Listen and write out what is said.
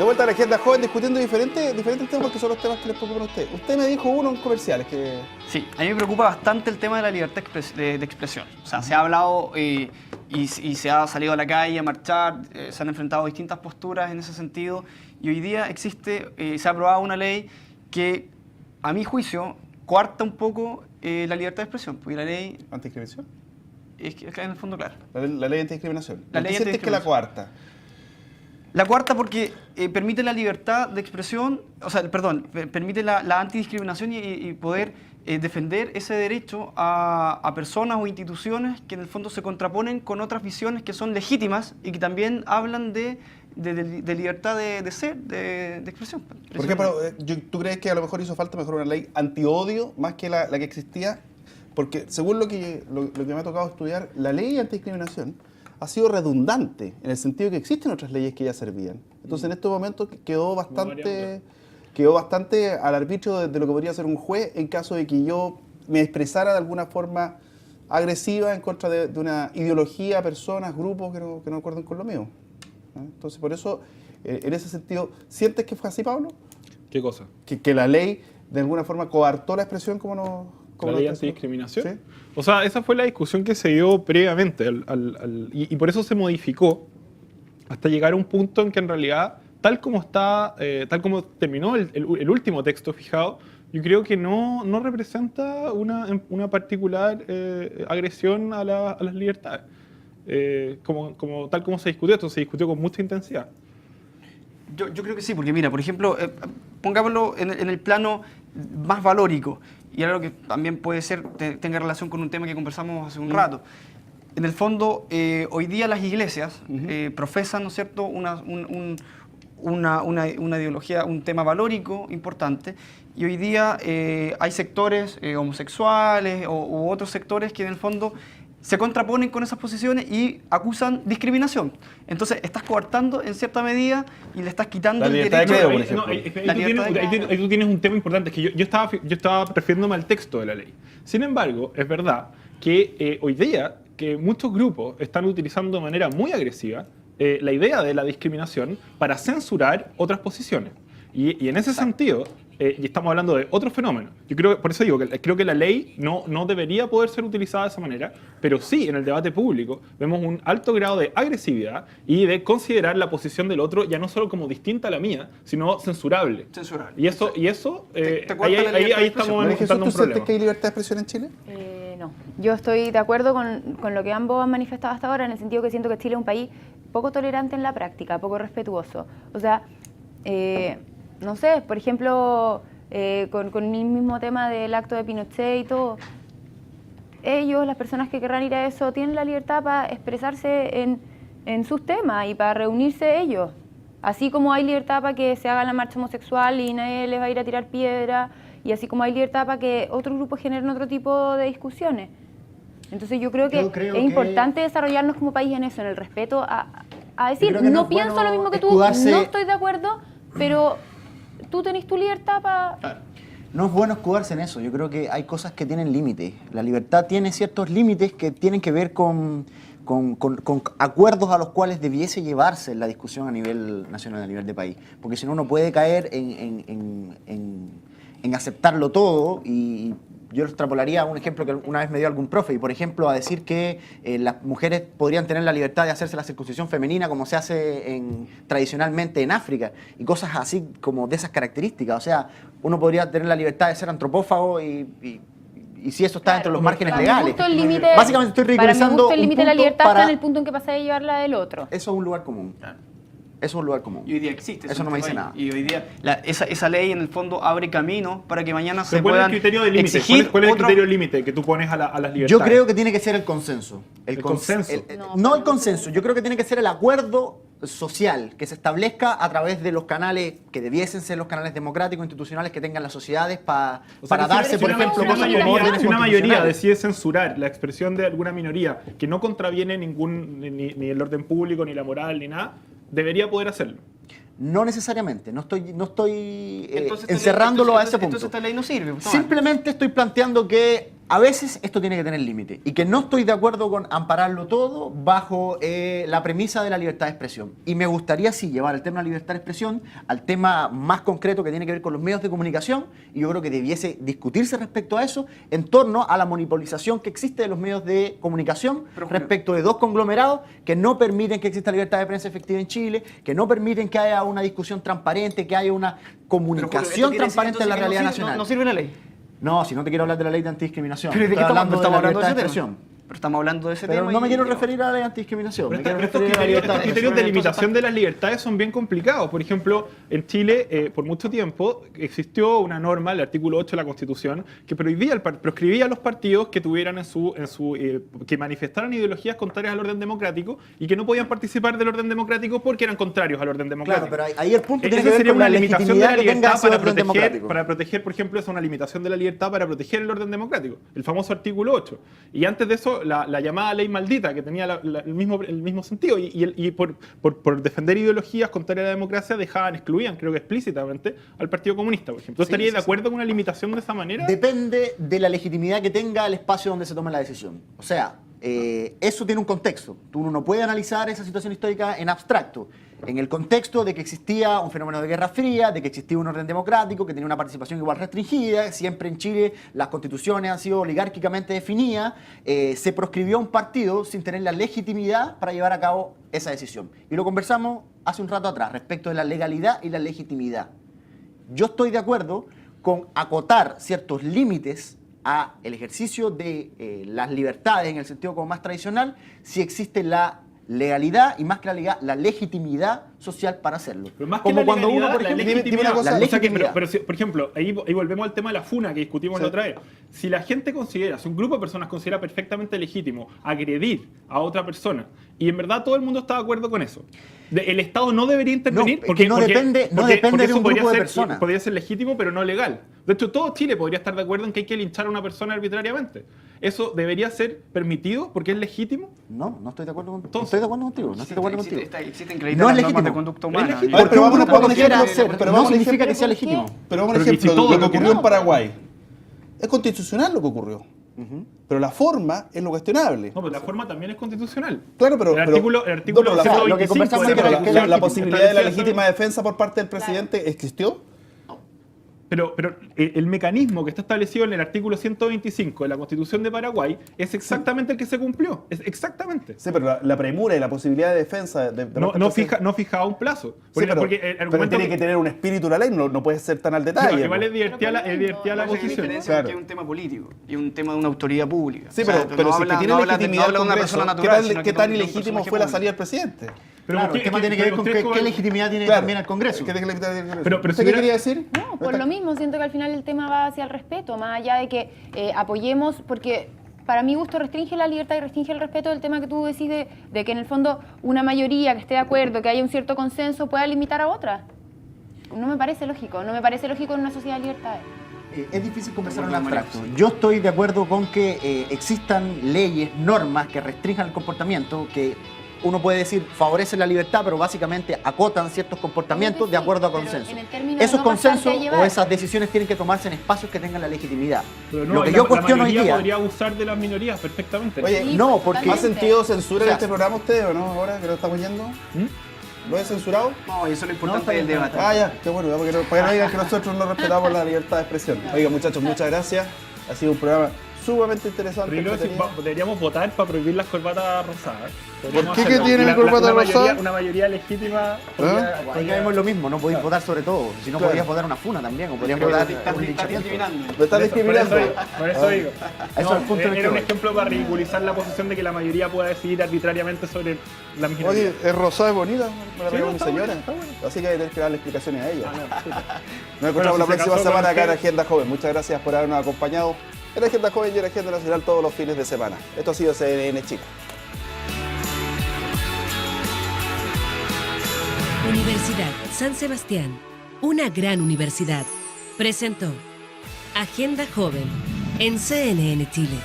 De vuelta a la agenda joven discutiendo diferentes temas que son los temas que les preocupan a ustedes. Usted me dijo uno en comerciales que... Sí, a mí me preocupa bastante el tema de la libertad de expresión. O sea, se ha hablado y se ha salido a la calle a marchar, se han enfrentado distintas posturas en ese sentido. Y hoy día se ha aprobado una ley que, a mi juicio, coarta un poco la libertad de expresión. Porque la ley... ¿Antidiscriminación? Es que en el fondo, claro. La ley antidiscriminación. La ley ¿Sientes que la coarta? La cuarta porque permite la libertad de expresión, o sea, perdón, permite la antidiscriminación y poder defender ese derecho a personas o instituciones que en el fondo se contraponen con otras visiones que son legítimas y que también hablan de libertad de ser, de expresión. Por ejemplo, ¿tú crees que a lo mejor hizo falta mejor una ley antiodio más que la que existía? Porque según lo que me ha tocado estudiar, la ley antidiscriminación ha sido redundante, en el sentido que existen otras leyes que ya servían. Entonces, en estos momentos quedó bastante al arbitrio de lo que podría ser un juez en caso de que yo me expresara de alguna forma agresiva en contra de una ideología, personas, grupos que no acuerdan con lo mío. Entonces, por eso, en ese sentido, ¿sientes que fue así, Pablo? ¿Qué cosa? Que la ley, de alguna forma, coartó la expresión como no... ¿La ley antidiscriminación? ¿Sí? O sea, esa fue la discusión que se dio previamente y por eso se modificó hasta llegar a un punto en que en realidad, tal como terminó el último texto fijado, yo creo que no representa una particular agresión a las libertades. Tal como se discutió, esto se discutió con mucha intensidad. Yo creo que sí, porque mira, por ejemplo, pongámoslo en el plano más valórico, y algo que también puede ser, tenga relación con un tema que conversamos hace un rato. En el fondo, hoy día las iglesias profesan, ¿no es cierto?, una ideología, un tema valórico importante, y hoy día hay sectores homosexuales u otros sectores que en el fondo se contraponen con esas posiciones y acusan discriminación. Entonces, estás coartando en cierta medida y le estás quitando el derecho... Ahí tú tienes un tema importante, es que yo estaba refiriéndome al texto de la ley. Sin embargo, es verdad que hoy día que muchos grupos están utilizando de manera muy agresiva la idea de la discriminación para censurar otras posiciones. Y en ese sentido, y estamos hablando de otro fenómeno. Yo creo, por eso digo que creo que la ley no debería poder ser utilizada de esa manera, pero sí en el debate público vemos un alto grado de agresividad y de considerar la posición del otro ya no solo como distinta a la mía, sino censurable. Censurable. Y eso ahí estamos enfrentando un ¿Tú sientes problema. que hay libertad de expresión en Chile? No, yo estoy de acuerdo con lo que ambos han manifestado hasta ahora, en el sentido que siento que Chile es un país poco tolerante en la práctica, poco respetuoso. O sea, no sé, por ejemplo, con el mismo tema del acto de Pinochet y todo, ellos, las personas que querrán ir a eso, tienen la libertad para expresarse en sus temas y para reunirse ellos. Así como hay libertad para que se haga la marcha homosexual y nadie les va a ir a tirar piedra, y así como hay libertad para que otros grupos generen otro tipo de discusiones. Entonces yo creo que es importante desarrollarnos como país en eso, en el respeto a decir, no pienso lo mismo que tú, no estoy de acuerdo, pero tú tenés tu libertad para... Claro. No es bueno escudarse en eso. Yo creo que hay cosas que tienen límites. La libertad tiene ciertos límites que tienen que ver con acuerdos a los cuales debiese llevarse la discusión a nivel nacional, a nivel de país. Porque si no, uno puede caer en aceptarlo todo y... Yo lo extrapolaría a un ejemplo que una vez me dio algún profe, y por ejemplo a decir que las mujeres podrían tener la libertad de hacerse la circuncisión femenina como se hace tradicionalmente en África, y cosas así como de esas características. O sea, uno podría tener la libertad de ser antropófago y si eso está dentro de los márgenes legales. Básicamente estoy ridiculizando. Para mi gusto el límite de la libertad está en el punto en que pasa de llevarla del otro. Eso es un lugar común. Eso es un lugar común. Y hoy día existe. Eso no me dice nada. Y hoy día esa ley en el fondo abre camino para que mañana se ¿Cuál es puedan el criterio de límite? ¿Cuál es el criterio límite que tú pones a las libertades? Yo creo que tiene que ser el consenso. ¿El consenso? No el consenso. Yo creo que tiene que ser el acuerdo social que se establezca a través de los canales que debiesen ser los canales democráticos institucionales que tengan las sociedades para darse, por ejemplo, cosas como órdenes si una mayoría constitucionales. decide censurar la expresión de alguna minoría que no contraviene ni el orden público, ni la moral, ni nada, debería poder hacerlo. No necesariamente, no estoy encerrándolo a ese punto. Entonces esta ley no sirve. Simplemente estoy planteando que a veces esto tiene que tener límite y que no estoy de acuerdo con ampararlo todo bajo la premisa de la libertad de expresión. Y me gustaría sí llevar el tema de la libertad de expresión al tema más concreto que tiene que ver con los medios de comunicación, y yo creo que debiese discutirse respecto a eso en torno a la monopolización que existe de los medios de comunicación respecto de dos conglomerados que no permiten que exista libertad de prensa efectiva en Chile, que no permiten que haya una discusión transparente, que haya una comunicación transparente en la realidad nacional. No sirve la ley. No, si no te quiero hablar de la ley de antidiscriminación. Pero ¿de qué Estoy estamos hablando de la hablando de libertad ese de tema? expresión. Pero estamos hablando de ese Pero tema. no me quiero referir a la ley de antidiscriminación. Pero Me quiero estos referir a la libertad de criterios de expresión. limitación de las libertades son bien complicados. Por ejemplo, en Chile, por mucho tiempo, existió una norma, el artículo 8 de la Constitución, que proscribía a los partidos que tuvieran que manifestaran ideologías contrarias al orden democrático y que no podían participar del orden democrático porque eran contrarios al orden democrático. Claro, pero ahí el punto tiene Esa que ver sería con una la limitación de legitimidad la que tenga libertad ese orden democrático. para proteger, por ejemplo, es una limitación de la libertad para proteger el orden democrático, el famoso artículo 8. Y antes de eso, la llamada ley maldita, que tenía el mismo sentido, y por defender ideologías contrarias a la democracia excluían, creo que explícitamente, al Partido Comunista, por ejemplo. ¿Estaría de acuerdo con una limitación de esa manera? Depende de la legitimidad que tenga el espacio donde se tome la decisión. O sea, eso tiene un contexto. Uno no puede analizar esa situación histórica en abstracto. En el contexto de que existía un fenómeno de Guerra Fría, de que existía un orden democrático, que tenía una participación igual restringida, siempre en Chile las constituciones han sido oligárquicamente definidas, se proscribió a un partido sin tener la legitimidad para llevar a cabo esa decisión. Y lo conversamos hace un rato atrás respecto de la legalidad y la legitimidad. Yo estoy de acuerdo con acotar ciertos límites a el ejercicio de las libertades en el sentido como más tradicional si existe la legalidad y más que la legalidad, la legitimidad social para hacerlo. Pero más como que cuando uno, por la ejemplo, legitimidad, cosa, o sea que, legitimidad. pero por ejemplo, ahí volvemos al tema de la funa que discutimos la otra vez. Si la gente considera, si un grupo de personas considera perfectamente legítimo agredir a otra persona, y en verdad todo el mundo está de acuerdo con eso, el Estado no debería intervenir porque no depende de eso un podría grupo de ser, personas. podría ser legítimo pero no legal. De hecho, todo Chile podría estar de acuerdo en que hay que linchar a una persona arbitrariamente. ¿Eso debería ser permitido porque es legítimo? No estoy de acuerdo Entonces, estoy de acuerdo contigo. No estoy de acuerdo contigo. Existen No claritas es las normas legítimo. de conducta humana. Es legítimo. Porque pero un vamos a grupo poner quiera ejemplo, hacer, pero no vamos a significa ejemplo, que sea ¿por qué? legítimo. Pero vamos a Pero que ejemplo, si todo lo que lo que ocurrió en no, Paraguay. Es constitucional lo que ocurrió. Pero la forma es lo cuestionable. No, pero la forma también es constitucional. Pero el artículo no, pero la- 125 lo que conversamos de Sí, pero Constitución la posibilidad de la establecía legítima defensa por parte del presidente existió. Pero el mecanismo que está establecido en el artículo 125 de la Constitución de Paraguay es exactamente el que se cumplió. Es exactamente. Sí, pero la premura y la posibilidad de defensa de parte del presidente- No fijaba un plazo. Sí, Porque el pero argumento tiene que tener un espíritu la ley, no puede ser tan al pero detalle. igual ¿no? es divertida la Hay posición. diferencia Claro. porque es un tema político y un tema de una autoridad pública. Sí, O sea, pero no si habla- es que tiene no habla de- legitimidad no habla de una el Congreso, persona natural, sino ¿qué que tan de un ilegítimo personaje fue la público. salida del presidente? Pero Claro, el tema tiene que ver con qué legitimidad tiene Claro. también el Congreso. ¿Qué legitimidad tiene el Congreso? Pero ¿Usted si qué hubiera- quería decir? No, por lo mismo, siento que al final el tema va hacia el respeto, más allá de que apoyemos, porque para mi gusto restringe la libertad y restringe el respeto del tema que tú decís de que en el fondo una mayoría que esté de acuerdo, que haya un cierto consenso, pueda limitar a otra. No me parece lógico en una sociedad de libertades. Es difícil conversar en abstracto. Yo estoy de acuerdo con que existan leyes, normas que restrinjan el comportamiento, que uno puede decir favorecen la libertad, pero básicamente acotan ciertos comportamientos Sí, de acuerdo a pero consenso. en el término de Esos no pasarte consensos a llevar. o esas decisiones tienen que tomarse en espacios que tengan la legitimidad. Pero no, Lo que y yo la cuestiono hoy mayoría día... podría abusar de las minorías perfectamente. Oye, Sí, no, pues, porque- ¿ha totalmente. sentido censura O sea, en este programa usted o no? Ahora que lo estamos yendo. ¿Lo he censurado? No, y eso es lo importante está del bien, debate. Ah, ya, qué bueno, para que no digan que nosotros no respetamos la libertad de expresión. Oiga, muchachos, muchas gracias. Ha sido un programa sumamente interesante. Pero entretenido. deberíamos votar para prohibir las corbatas rosadas. Podríamos qué? ¿Qué hacerlo. tiene Y la corbata mayoría- rosada? Una mayoría legítima. Ahí caemos lo mismo, no podéis votar sobre todo. Si no, Claro. podrías votar una funa también, o podrías Pero votar estás un linchamiento. discriminando. Me están discriminando. Por eso digo. Eso es el punto en el que Era un voy. ejemplo para ridiculizar la posición de que la mayoría pueda decidir arbitrariamente sobre la minoría. Oye, es rosada, es bonita. Me la Sí, regaló no, mi está señora. buena, está buena. Así que hay que tener que darle explicaciones a ella. Ah, no, sí. Nos encontramos Bueno, la si se próxima casó semana con acá en usted. Agenda Joven. Muchas gracias por habernos acompañado en Agenda Joven y en Agenda Nacional todos los fines de semana. Esto ha sido CNN Chile. Universidad San Sebastián, una gran universidad, presentó Agenda Joven en CNN Chile.